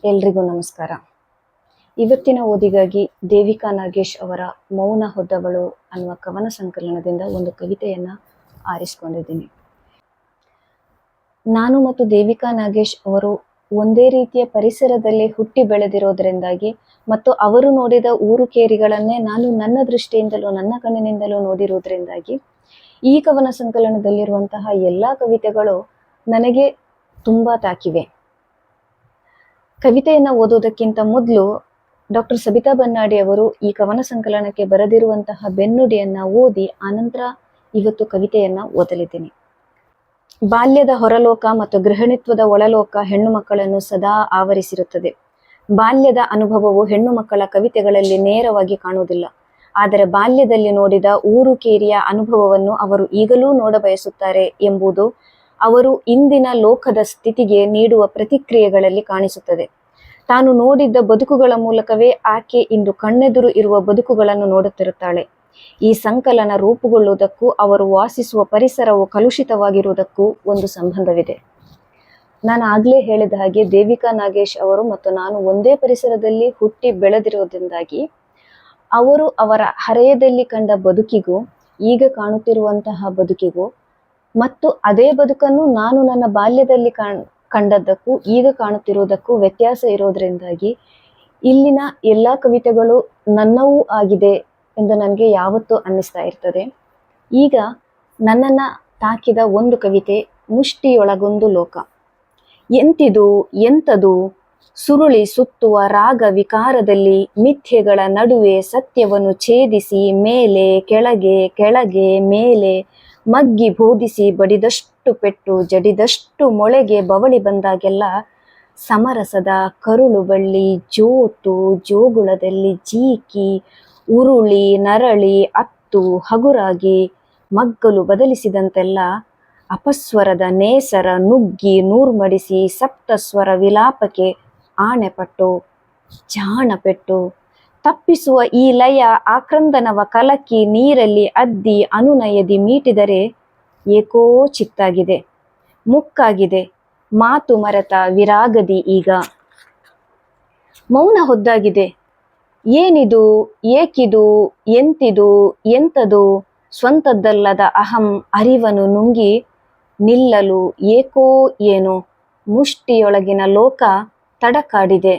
ಎಲ್ರಿಗೂ ನಮಸ್ಕಾರ. ಇವತ್ತಿನ ಓದಿಗಾಗಿ ದೇವಿಕಾ ನಾಗೇಶ್ ಅವರ ಮೌನ ಹೊದ್ದವಳು ಅನ್ನುವ ಕವನ ಸಂಕಲನದಿಂದ ಒಂದು ಕವಿತೆಯನ್ನ ಆರಿಸಿಕೊಂಡಿದ್ದೀನಿ. ನಾನು ಮತ್ತು ದೇವಿಕಾ ನಾಗೇಶ್ ಅವರು ಒಂದೇ ರೀತಿಯ ಪರಿಸರದಲ್ಲಿ ಹುಟ್ಟಿ ಬೆಳೆದಿರೋದ್ರಿಂದಾಗಿ ಮತ್ತು ಅವರು ನೋಡಿದ ಊರು ಕೇರಿಗಳನ್ನೇ ನಾನು ನನ್ನ ದೃಷ್ಟಿಯಿಂದಲೂ ನನ್ನ ಕಣ್ಣಿನಿಂದಲೂ ನೋಡಿರೋದ್ರಿಂದಾಗಿ ಈ ಕವನ ಸಂಕಲನದಲ್ಲಿರುವಂತಹ ಎಲ್ಲ ಕವಿತೆಗಳು ನನಗೆ ತುಂಬಾ ತಾಕಿವೆ. ಕವಿತೆಯನ್ನು ಓದೋದಕ್ಕಿಂತ ಮೊದಲು ಡಾಕ್ಟರ್ ಸಬಿತಾ ಬನ್ನಾಡಿ ಅವರು ಈ ಕವನ ಸಂಕಲನಕ್ಕೆ ಬರೆದಿರುವಂತಹ ಬೆನ್ನುಡಿಯನ್ನ ಓದಿ ಆನಂತರ ಇವತ್ತು ಕವಿತೆಯನ್ನ ಓದಲಿದ್ದೀನಿ. ಬಾಲ್ಯದ ಹೊರಲೋಕ ಮತ್ತು ಗೃಹಿಣಿತ್ವದ ಒಳಲೋಕ ಹೆಣ್ಣು ಮಕ್ಕಳನ್ನು ಸದಾ ಆವರಿಸಿರುತ್ತದೆ. ಬಾಲ್ಯದ ಅನುಭವವು ಹೆಣ್ಣು ಮಕ್ಕಳ ಕವಿತೆಗಳಲ್ಲಿ ನೇರವಾಗಿ ಕಾಣುವುದಿಲ್ಲ. ಆದರೆ ಬಾಲ್ಯದಲ್ಲಿ ನೋಡಿದ ಊರು ಕೇರಿಯ ಅನುಭವವನ್ನು ಅವರು ಈಗಲೂ ನೋಡಬಯಸುತ್ತಾರೆ ಎಂಬುದು ಅವರು ಇಂದಿನ ಲೋಕದ ಸ್ಥಿತಿಗೆ ನೀಡುವ ಪ್ರತಿಕ್ರಿಯೆಗಳಲ್ಲಿ ಕಾಣಿಸುತ್ತದೆ. ತಾನು ನೋಡಿದ್ದ ಬದುಕುಗಳ ಮೂಲಕವೇ ಆಕೆ ಇಂದು ಕಣ್ಣೆದುರು ಇರುವ ಬದುಕುಗಳನ್ನು ನೋಡುತ್ತಿರುತ್ತಾಳೆ. ಈ ಸಂಕಲನ ರೂಪುಗೊಳ್ಳುವುದಕ್ಕೂ ಅವರು ವಾಸಿಸುವ ಪರಿಸರವು ಕಲುಷಿತವಾಗಿರುವುದಕ್ಕೂ ಒಂದು ಸಂಬಂಧವಿದೆ. ನಾನು ಆಗ್ಲೇ ಹೇಳಿದ ಹಾಗೆ ದೇವಿಕಾ ನಾಗೇಶ್ ಅವರು ಮತ್ತು ನಾನು ಒಂದೇ ಪರಿಸರದಲ್ಲಿ ಹುಟ್ಟಿ ಬೆಳೆದಿರೋದ್ರಿಂದಾಗಿ ಅವರು ಅವರ ಹರೆಯದಲ್ಲಿ ಕಂಡ ಬದುಕಿಗೂ ಈಗ ಕಾಣುತ್ತಿರುವಂತಹ ಬದುಕಿಗೂ ಮತ್ತು ಅದೇ ಬದುಕನ್ನು ನಾನು ನನ್ನ ಬಾಲ್ಯದಲ್ಲಿ ಕಂಡದ್ದಕ್ಕೂ ಈಗ ಕಾಣುತ್ತಿರುವುದಕ್ಕೂ ವ್ಯತ್ಯಾಸ ಇರೋದ್ರಿಂದಾಗಿ ಇಲ್ಲಿನ ಎಲ್ಲ ಕವಿತೆಗಳು ನನ್ನವೂ ಆಗಿದೆ ಎಂದು ನನಗೆ ಯಾವತ್ತೂ ಅನ್ನಿಸ್ತಾ ಇರ್ತದೆ. ಈಗ ನನ್ನನ್ನು ತಾಕಿದ ಒಂದು ಕವಿತೆ ಮುಷ್ಟಿಯೊಳಗೊಂದು ಲೋಕ. ಎಂತಿದು ಎಂಥದು ಸುರುಳಿ ಸುತ್ತುವ ರಾಗ ವಿಕಾರದಲ್ಲಿ ಮಿಥ್ಯೆಗಳ ನಡುವೆ ಸತ್ಯವನ್ನು ಛೇದಿಸಿ ಮೇಲೆ ಕೆಳಗೆ ಕೆಳಗೆ ಮೇಲೆ ಮಗ್ಗಿ ಬೋಧಿಸಿ ಬಡಿದಷ್ಟು ಪೆಟ್ಟು ಜಡಿದಷ್ಟು ಮೊಳೆಗೆ ಬವಳಿ ಬಂದಾಗೆಲ್ಲ ಸಮರಸದ ಕರುಳು ಬಳ್ಳಿ ಜೋತು ಜೋಗುಳದಲ್ಲಿ ಜೀಕಿ ಉರುಳಿ ನರಳಿ ಅತ್ತು ಹಗುರಾಗಿ ಮಗ್ಗಲು ಬದಲಿಸಿದಂತೆಲ್ಲ ಅಪಸ್ವರದ ನೇಸರ ನುಗ್ಗಿ ನೂರ್ಮಡಿಸಿ ಸಪ್ತಸ್ವರ ವಿಲಾಪಕ್ಕೆ ಆಣೆಪಟ್ಟು ಜಾಣಪೆಟ್ಟು ತಪ್ಪಿಸುವ ಈ ಲಯ ಆಕ್ರಂದನವ ಕಲಕಿ ನೀರಲ್ಲಿ ಅದ್ದಿ ಅನುನಯದಿ ಮೀಟಿದರೆ ಏಕೋ ಚಿತ್ತಾಗಿದೆ, ಮುಕ್ಕಾಗಿದೆ, ಮಾತು ಮರೆತ ವಿರಾಗದಿ ಈಗ ಮೌನ ಹೊದ್ದಾಗಿದೆ. ಏನಿದು ಏಕಿದು ಎಂತಿದು ಎಂಥದು ಸ್ವಂತದ್ದಲ್ಲದ ಅಹಂ ಅರಿವನು ನುಂಗಿ ನಿಲ್ಲಲು ಏಕೋ ಏನೋ ಮುಷ್ಟಿಯೊಳಗಿನ ಲೋಕ ತಡಕಾಡಿದೆ.